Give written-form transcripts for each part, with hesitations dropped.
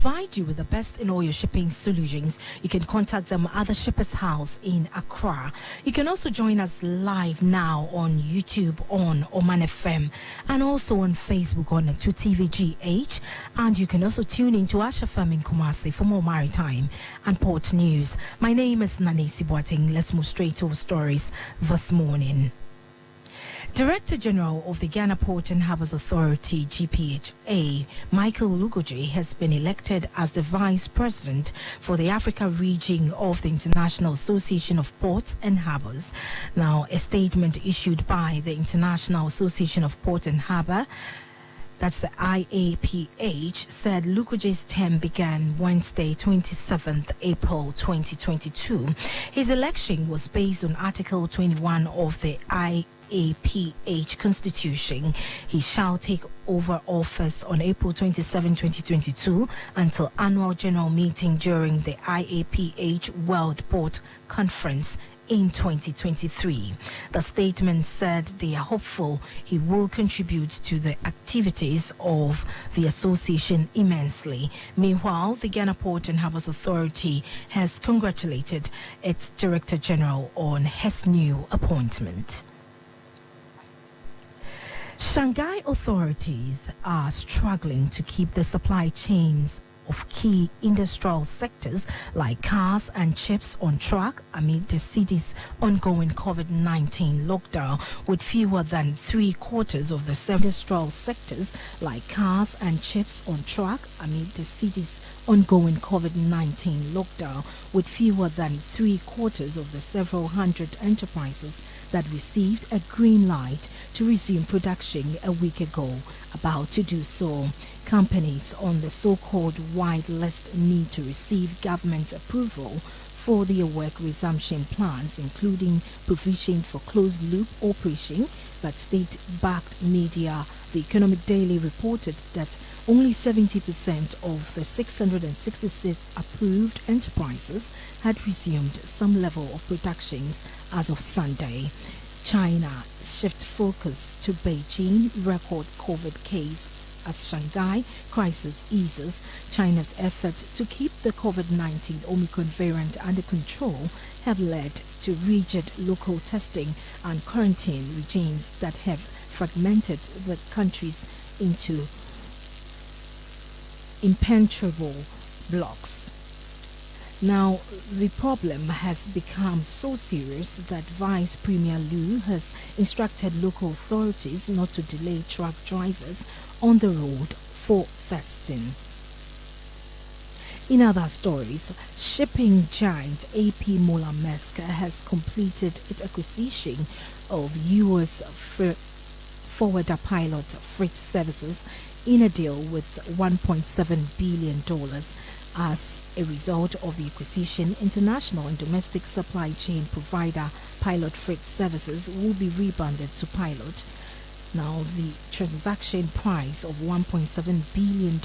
Provide you with the best in all your shipping solutions. You can contact them at the Shippers House in Accra. You can also join us live now on YouTube on Omanfm and also on Facebook on 2TVGH. And you can also tune in to Omanfm in Kumasi for more maritime and port news. My name is Nanesi Boateng. Let's move straight to our stories this morning. Director General of the Ghana Port and Harbours Authority, GPHA, Michael Lugoje, has been elected as the Vice President for the Africa region of the International Association of Ports and Harbours. Now, a statement issued by the International Association of Port and Harbour, that's the IAPH, said Lugoje's term began Wednesday, 27th April 2022. His election was based on Article 21 of the IAPH Constitution. He shall take over office on April 27, 2022 until annual general meeting during the IAPH World Port Conference in 2023. The statement said they are hopeful he will contribute to the activities of the association immensely. Meanwhile, the Ghana Port and Harbours Authority has congratulated its Director General on his new appointment. Shanghai authorities are struggling to keep the supply chains of key industrial sectors like cars and chips on track amid the city's ongoing COVID-19 lockdown, with fewer than 3/4 of the industrial sectors like cars and chips on track amid the city's ongoing COVID-19 lockdown, with fewer than 3/4 of the several hundred enterprises that received a green light to resume production a week ago about to do so. Companies on the so-called white list need to receive government approval for their work resumption plans, including provision for closed-loop operation. But state-backed media, The Economic Daily, reported that only 70% of the 666 approved enterprises had resumed some level of productions as of Sunday. China shifts focus to Beijing record COVID case as Shanghai crisis eases. China's effort to keep the COVID-19 Omicron variant under control have led to rigid local testing and quarantine regimes that have fragmented the countries into impenetrable blocks. Now, the problem has become so serious that Vice Premier Liu has instructed local authorities not to delay truck drivers on the road for testing. In other stories, shipping giant AP Moller Maersk has completed its acquisition of U.S. forwarder pilot freight services in a deal with $1.7 billion. As a result of the acquisition, international and domestic supply chain provider Pilot Freight Services will be rebranded to Pilot. Now, the transaction price of $1.7 billion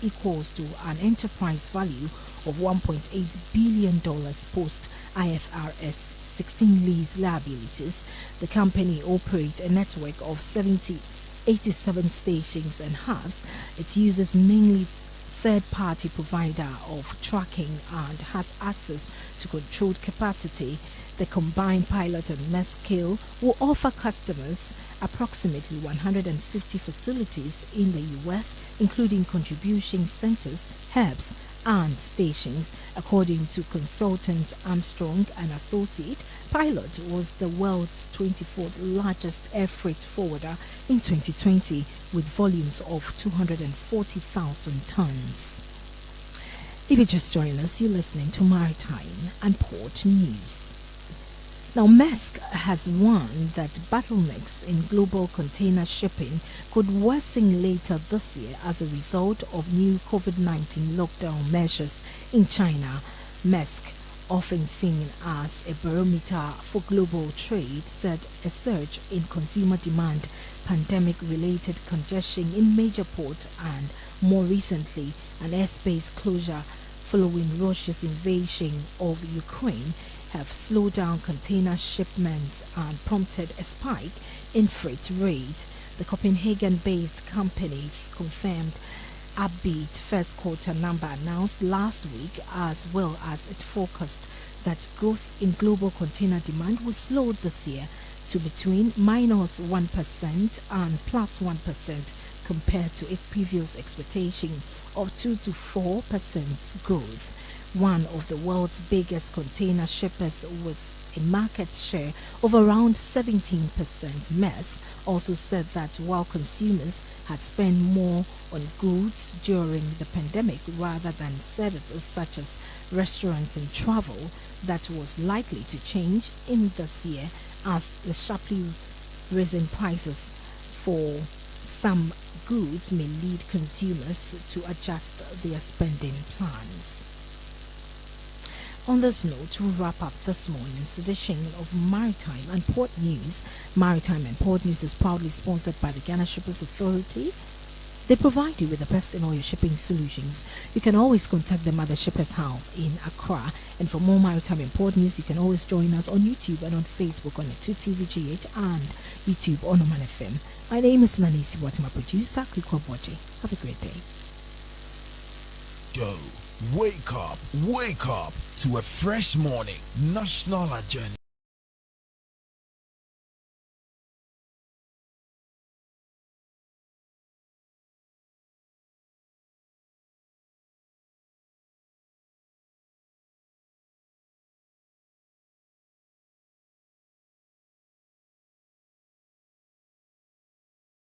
equals to an enterprise value of $1.8 billion post IFRS 16 lease liabilities. The company operates a network of 87 stations and hubs. It uses mainly third-party provider of tracking and has access to controlled capacity. The combined Pilot and Maersk scale will offer customers approximately 150 facilities in the U.S., including contribution centers, hubs, and stations. According to consultant Armstrong and Associate, Pilot was the world's 24th largest air freight forwarder in 2020, with volumes of 240,000 tons. If you just joined us, you're listening to Maritime and Port News. Now, Maersk has warned that bottlenecks in global container shipping could worsen later this year as a result of new COVID-19 lockdown measures in China. Maersk, often seen as a barometer for global trade, said a surge in consumer demand, pandemic-related congestion in major ports, and more recently, an airspace closure following Russia's invasion of Ukraine have slowed down container shipments and prompted a spike in freight rate. The Copenhagen-based company confirmed upbeat first quarter number announced last week, as well as it forecast that growth in global container demand will slow this year to between -1% and +1% compared to a previous expectation of 2 to 4% growth. One of the world's biggest container shippers with a market share of around 17%, Maersk, also said that while consumers had spent more on goods during the pandemic rather than services such as restaurants and travel, that was likely to change in this year as the sharply risen prices for some goods may lead consumers to adjust their spending plans. On this note, we'll wrap up this morning's edition of Maritime and Port News. Maritime and Port News is proudly sponsored by the Ghana Shippers Authority. They provide you with the best in all your shipping solutions. You can always contact them at the Shippers House in Accra. And for more Maritime and Port News, you can always join us on YouTube and on Facebook on the 2TVGH and YouTube on Omanfm. My name is Nanisi Watt, my producer, Kiko Boje. Have a great day. Wake up to a fresh morning. National agenda.